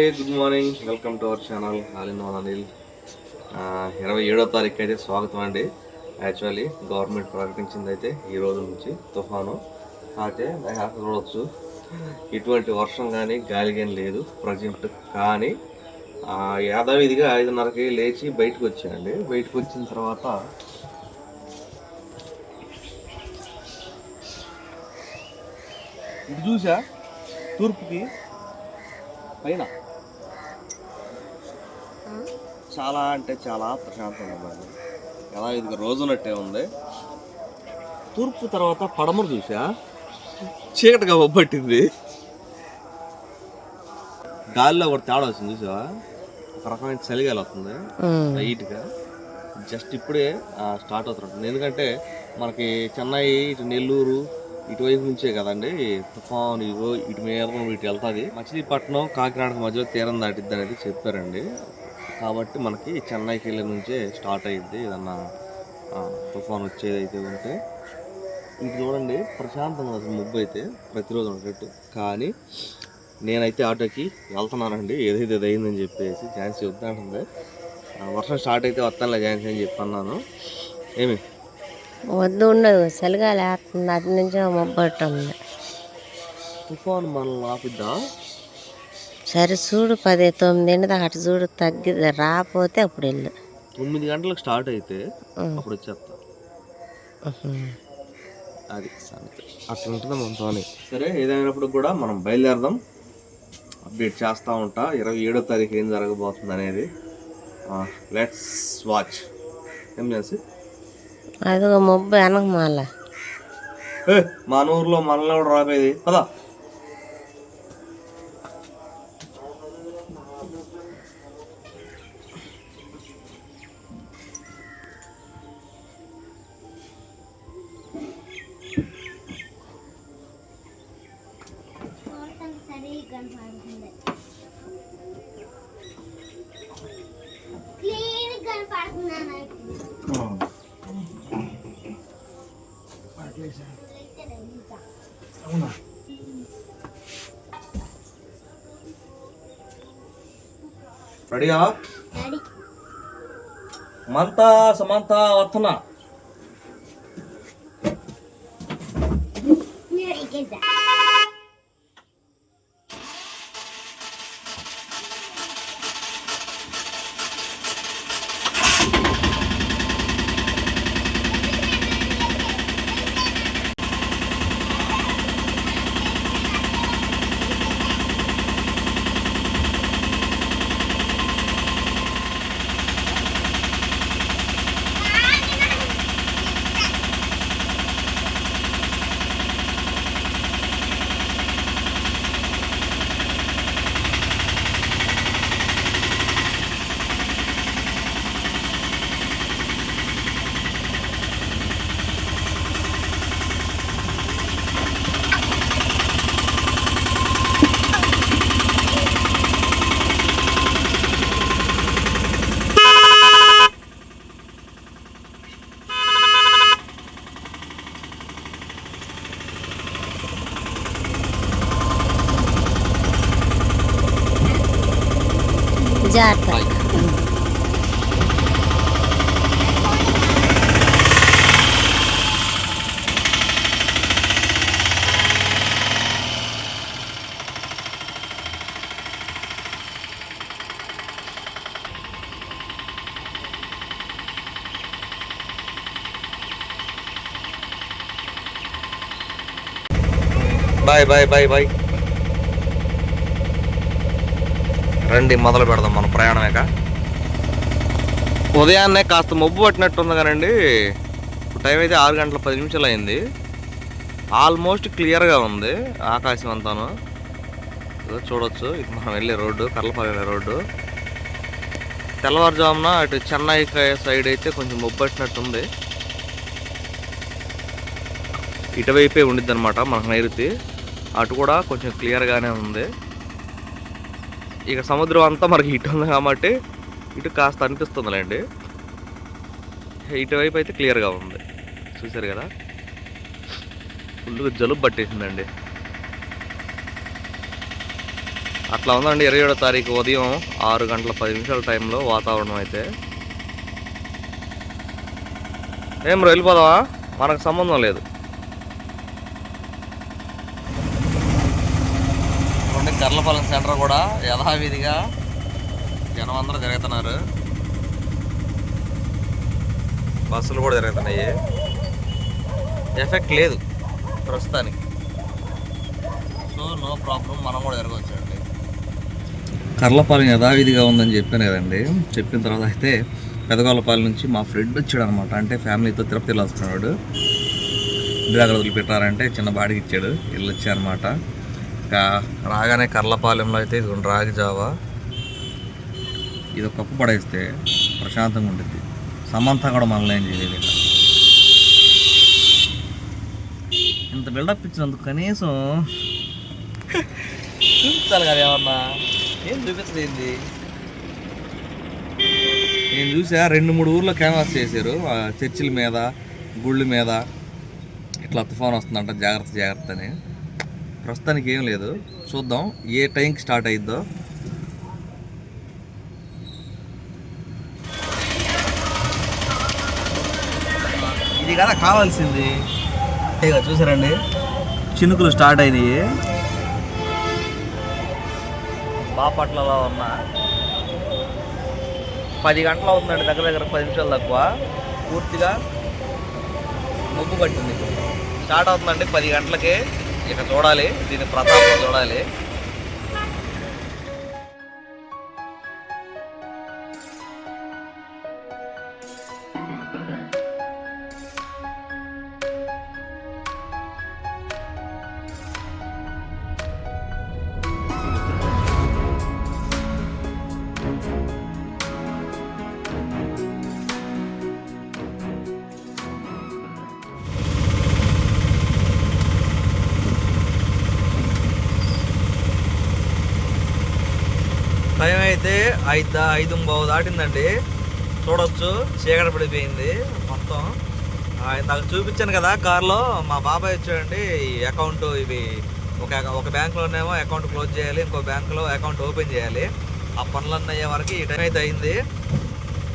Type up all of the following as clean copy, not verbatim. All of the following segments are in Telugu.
Good morning, welcome to our channel all in one Anil. 27వ తారీఖు అయితే స్వాగతం అండి. యాక్చువల్లీ గవర్నమెంట్ ప్రకటించింది అయితే ఈ రోజు నుంచి తుఫాను అయితే చూడవచ్చు. ఇటువంటి వర్షం కానీ గాలి కానీ లేదు ప్రజెంట్. కానీ యాదావిధిగా 5:30కి లేచి బయటకు వచ్చానండి. బయటకు వచ్చిన తర్వాత ఇది చూసా తూర్పుకి పైన చాలా అంటే చాలా ప్రశాంతంగా ఉందండి. ఎలా ఇది రోజునట్టే ఉంది. తూర్పు తర్వాత పడమరు చూసా చీకటిగా ఒబ్బట్టింది. గాలిలో కూడా తేడా వచ్చింది చూసా. ఒక రకమైన చలిగాలి వస్తుంది లైట్గా. జస్ట్ ఇప్పుడే స్టార్ట్ అవుతున్నట్టుంది. ఎందుకంటే మనకి చెన్నై, ఇటు నెల్లూరు ఇటువైపు నుంచే కదండి తుఫాను. ఇగో ఇటు మీద ఇటు వెళ్తుంది. మచిలీపట్నం కాకినాడకు మధ్యలో తీరం దాటిద్ది అనేది చెప్పారండి. కాబట్టి మనకి చెన్నైకి వెళ్ళే నుంచే స్టార్ట్ అయ్యిద్ది ఏదన్నా తుఫాను వచ్చేది అయితే ఉంటే. ఇది చూడండి ప్రశాంతంగా అసలు ముబ్బు అయితే ప్రతిరోజు ఉన్నట్టు. కానీ నేనైతే ఆటోకి వెళ్తున్నానండి. ఏదైతే అయిందని చెప్పేసి ఝాన్సీ వద్దంటుంది. వర్షం స్టార్ట్ అయితే వస్తానులే ఝాన్సీ అని చెప్పి అన్నాను. ఏమి వద్దు ఉండదు, చలిగాలి వేస్తుంది. అటు నుంచి మొబ్బట్టుంది. తుఫాను మనల్ని ఆపిద్దా? సరే చూడు 10-9 దాకా అటు చూడు తగ్గిద్ది. రాకపోతే అప్పుడు వెళ్ళు. 9 గంటలకు స్టార్ట్ అయితే అప్పుడు వచ్చేస్తా. అది సంగతి అట్లా ఉంటుంది మనతో. సరే ఏదైనప్పుడు కూడా మనం బయలుదేరదాం. అప్డేట్ చేస్తూ ఉంటా 27వ తారీఖు ఏం జరగబోతుంది అనేది. Let's watch. ఏం చేసి అదిగో మొబ్బు వెనక మళ్ళా మన ఊర్లో మనలో కూడా రాబోయేది పదా. రెడీయా? మంత సమంత వస్తున్నా. Bye bye bye bye. రండి మొదలు పెడదాం మన ప్రయాణమేక. ఉదయాన్నే కాస్త మబ్బు పట్టినట్టుంది కానండి. టైం అయితే 6:10 అయింది. ఆల్మోస్ట్ క్లియర్గా ఉంది ఆకాశం అంతాను. చూడొచ్చు ఇది మనం వెళ్ళే రోడ్డు, కర్లపాలెం రోడ్డు. తెల్లవారుజామున అటు చెన్నై సైడ్ అయితే కొంచెం మబ్బు పట్టినట్టుంది. ఇటువైపే ఉండిద్ది అనమాట మనకు నైరుతి. అటు కూడా కొంచెం క్లియర్గానే ఉంది. ఇక సముద్రం అంతా మనకి ఇటు ఉంది కాబట్టి ఇటు కాస్త అనిపిస్తుందిలేండి. ఇటువైపు అయితే క్లియర్గా ఉంది. చూసారు కదా, ఫుల్గా జలుబు పట్టేసిందండి. అట్లా ఉందండి 27వ తారీఖు ఉదయం 6:10 టైంలో వాతావరణం అయితే. ఏం వెళ్ళిపోదావా, మనకు సంబంధం లేదు. కర్లపాలెం సెంటర్ కూడా యథావిధిగా జనం అందరూ తిరుగుతున్నారు, బస్సులు కూడా తిరుగుతున్నాయి. ఎఫెక్ట్ లేదు ప్రస్తుతానికి, సో నో ప్రాబ్లం, మనం కూడా తిరగవచ్చండి. కర్లపాలెం యథావిధిగా ఉందని చెప్పాను కదండి. చెప్పిన తర్వాత అయితే పెదగోళ్ళపాలెం నుంచి మా ఫ్రెండ్ వచ్చాడు అనమాట. అంటే ఫ్యామిలీతో తిరుపతి వెళ్ళొస్తున్నాడు. ఇంటి దగ్గర వదిలిపెట్టారంటే చిన్న బాడికి ఇచ్చాడు, వెళ్ళొచ్చారనమాట. ఇంకా రాగానే కర్లపాలెంలో అయితే ఇది రాగి జావా, ఇది ఒక కప్పు పడేస్తే ప్రశాంతంగా ఉంటుంది. సమంత కూడా మనల్ని ఏం చేయలేదు. ఇంత బిల్డప్ ఇచ్చినందుకు కనీసం చూపించాలి కదా ఏమన్నా. ఏం చూపించలేదు. నేను చూసా 2-3 ఊర్లో క్యాన్వాస్ చేశారు, చర్చిల మీద, గుళ్ళ మీద ఇట్లా తుఫాన్ వస్తుందంట, జాగ్రత్త జాగ్రత్త అని. ప్రస్తుతానికి ఏం లేదు, చూద్దాం ఏ టైంకి స్టార్ట్ అయిద్దో. ఇది కదా కావాల్సింది. ఇక చూసారండి, చినుకులు స్టార్ట్ అయినాయి. బాపట్లలో ఉన్న 10 గంటలు అవుతుందండి, దగ్గర 10 నిమిషాలు తక్కువ. పూర్తిగా మబ్బు పట్టింది. స్టార్ట్ అవుతుందండి 10 గంటలకి. ఇక చూడాలి, దీని ప్రతాపం చూడాలి. టైం అయితే 5:05 దాటిందండి. చూడొచ్చు, చీకటి పడిపోయింది మొత్తం. ఇందాక చూపించాను కదా కార్లో, మా బాబాయ్ వచ్చాడండి. ఈ అకౌంట్ ఇవి ఒక బ్యాంకులోనేమో అకౌంట్ క్లోజ్ చేయాలి, ఇంకో బ్యాంకులో అకౌంట్ ఓపెన్ చేయాలి. ఆ పనులన్నీ అయ్యే వరకు ఈ టైం అయితే అయింది.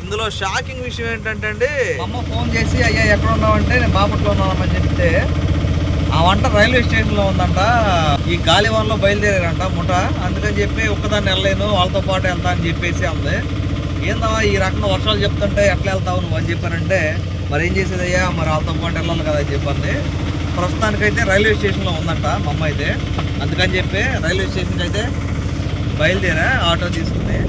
ఇందులో షాకింగ్ విషయం ఏంటంటే అండి, అమ్మ ఫోన్ చేసి అయ్యా ఎక్కడ ఉన్నామంటే నేను బాపట్లో ఉన్నామని చెప్తే, ఆ వంట రైల్వే స్టేషన్లో ఉందంట. ఈ గాలివాన్లో బయలుదేరారంట ముఠ. అందుకని చెప్పి ఒక్కదాన్ని వెళ్ళలేను, వాళ్ళతో పాటు వెళ్తా అని చెప్పేసి అంది. ఏందమ్మా ఈ రకంగా వర్షాలు చెప్తుంటే ఎట్లా వెళ్తావు నువ్వు అని చెప్పారంటే, మరి ఏం చేసేదయ్యా, మరి వాళ్ళతో పాటు వెళ్ళాలి కదా అని చెప్పండి. ప్రస్తుతానికైతే రైల్వే స్టేషన్లో ఉందంట మా అమ్మ అయితే. అందుకని చెప్పి రైల్వే స్టేషన్కి అయితే బయలుదేరా ఆటో తీసుకుని.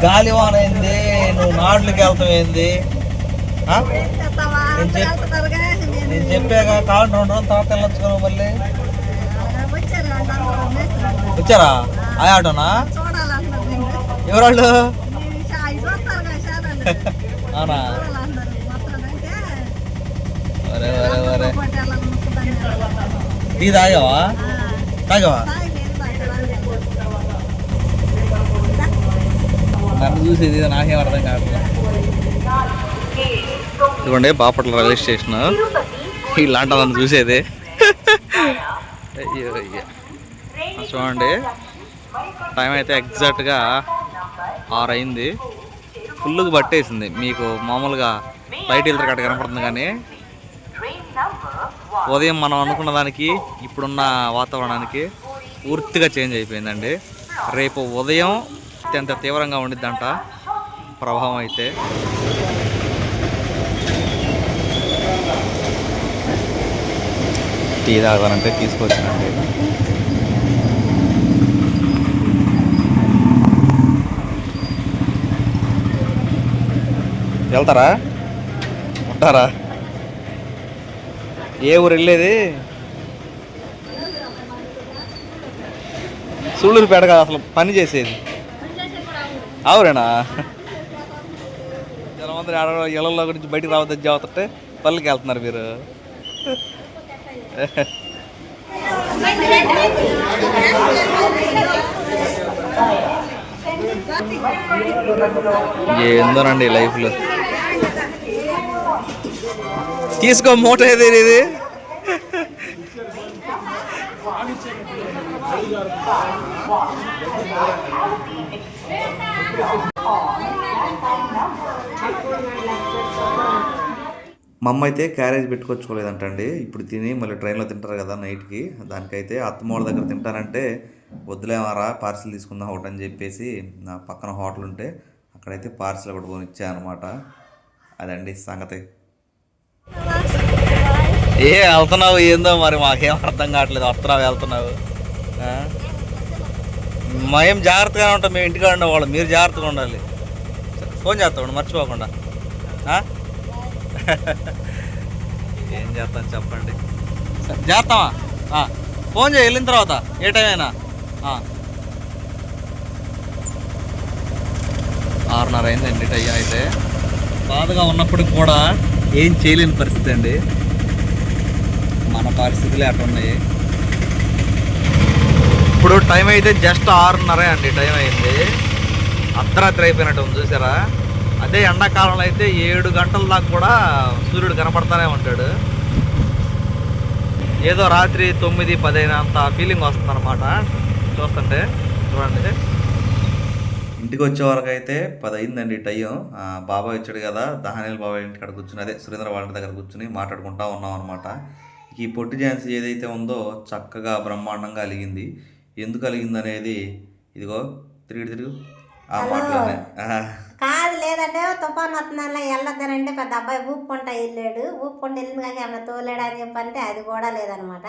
గాలివాన ఏంది, నువ్వు నాట్లకి వెళ్తావు ఏంది? నేను చెప్పాక కావాలి 2 రోజుల తర్వాత వెళ్ళొచ్చు కదా. మళ్ళీ వచ్చారా ఆ ఆటోనా? ఎవరాళ్ళు? అవునా? అరే అరే అరే, టీ తాగావా? తాగావా? నన్ను చూసేది నాకేం అర్థం కావట్లేదు. ఇదిగోండి బాపట్ల రైల్వే స్టేషన్. ఇలాంటి నన్ను చూసేది. అయ్యో అయ్యో, చూడండి టైం అయితే ఎగ్జాక్ట్గా 6 అయింది. ఫుల్గా పట్టేసింది. మీకు మామూలుగా లైట్ వెళ్తారు కట్ట కనపడుతుంది, కానీ ఉదయం మనం అనుకున్న దానికి ఇప్పుడున్న వాతావరణానికి పూర్తిగా చేంజ్ అయిపోయిందండి. రేపు ఉదయం అత్యంత తీవ్రంగా ఉండిద్దంట ప్రభావం అయితే. టీ తాగాలంటే తీసుకొచ్చానండి. వెళ్తారా ఉంటారా? ఏ ఊరు వెళ్ళేది? సూళ్ళూరుపేట కాదు అసలు పని చేసేది. అవురేనా? జనమందరూ ఇళ్ళల్లో గురించి బయటికి రావద్దని చెబుతుంటే పల్లెకి వెళ్తున్నారు మీరు. ఏందోనండి లైఫ్లో. తీసుకో మూట ఏది ఇది. మా అమ్మ అయితే క్యారేజ్ పెట్టుకొచ్చుకోలేదంటండి. ఇప్పుడు తిని మళ్ళీ ట్రైన్లో తింటారు కదా నైట్కి, దానికైతే అత్తమ్మోళ్ళ దగ్గర తింటానంటే వద్దులేమారా పార్సిల్ తీసుకుందాం ఒకటి అని చెప్పేసి నా పక్కన హోటల్ ఉంటే అక్కడైతే పార్సిల్ ఒకటి కొనిచ్చా అనమాట. అదండి సంగతి. వెళ్తున్నావు ఏందో మరి మాకేం అర్థం కావట్లేదు. వస్తున్నావు వెళ్తున్నావు. మేము జాగ్రత్తగానే ఉంటాం, మేము ఇంటికాడ ఉండేవాళ్ళం, మీరు జాగ్రత్తగా ఉండాలి. ఫోన్ చేస్తామండి మర్చిపోకుండా. ఏం చేస్తాను చెప్పండి. చేస్తామా? ఫోన్ చేయి వెళ్ళిన తర్వాత ఏ టైం అయినా. 6:30 అయిందండి టైం. అయితే బాధగా ఉన్నప్పుడు కూడా ఏం చేయలేని పరిస్థితి అండి. మన పరిస్థితులే అట్లా ఉన్నాయి. ఇప్పుడు టైం అయితే జస్ట్ 6:30 అండి టైం అయింది. అర్ధరాత్రి అయిపోయినట్టు ఉంది చూసారా. అదే ఎండాకాలంలో అయితే 7 గంటల దాకా కూడా సూర్యుడు కనపడతానే ఉంటాడు. ఏదో రాత్రి 9, 10 అయినంత ఫీలింగ్ వస్తుంది అనమాట చూస్తుంటే. చూడండి, ఇంటికి వచ్చే వరకు అయితే 10 అయిందండి టైం. బాబాయ్ వచ్చాడు కదా, దహానీల బాబాయ్ ఇంటి కాడ కూర్చుని, అదే సురేంద్ర వాళ్ళ దగ్గర కూర్చుని మాట్లాడుకుంటా ఉన్నాం అనమాట. ఈ పొట్టి ఝాన్సీ ఏదైతే ఉందో చక్కగా బ్రహ్మాండంగా అలిగింది. ఎందుకు అలిగింది అనేది ఇదిగో తిరుగు ఆ మాటలోనే. కాదు లేదంటే తుఫాన్ వస్తుందన్నా వెళ్ళొద్దనంటే పెద్ద అబ్బాయి ఊపుకుంటా వెళ్ళాడు. ఊపుకుంటూ వెళ్ళింది కాక ఏమన్నా తోలేడా అని చెప్పంటే అది కూడా లేదనమాట.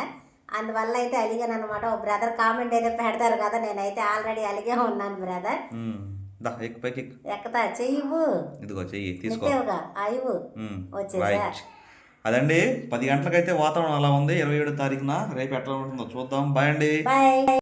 అందువల్ల అయితే అలిగాను అనమాట. ఓ బ్రదర్ కామెంట్ అయితే పెడతారు కదా, నేనైతే ఆల్రెడీ అలిగే ఉన్నాను బ్రదర్. ఎక్కుతా చెయ్యవు, ఇదిగో చెయ్యి తీసుకో అయ్యవు వచ్చేసా. అదండి 10 గంటలకైతే వాతావరణం అలా ఉంది. 27వ తారీఖున రేపు ఎట్లా ఉంటుందో చూద్దాం. బాయ్ అండి. బాయ్.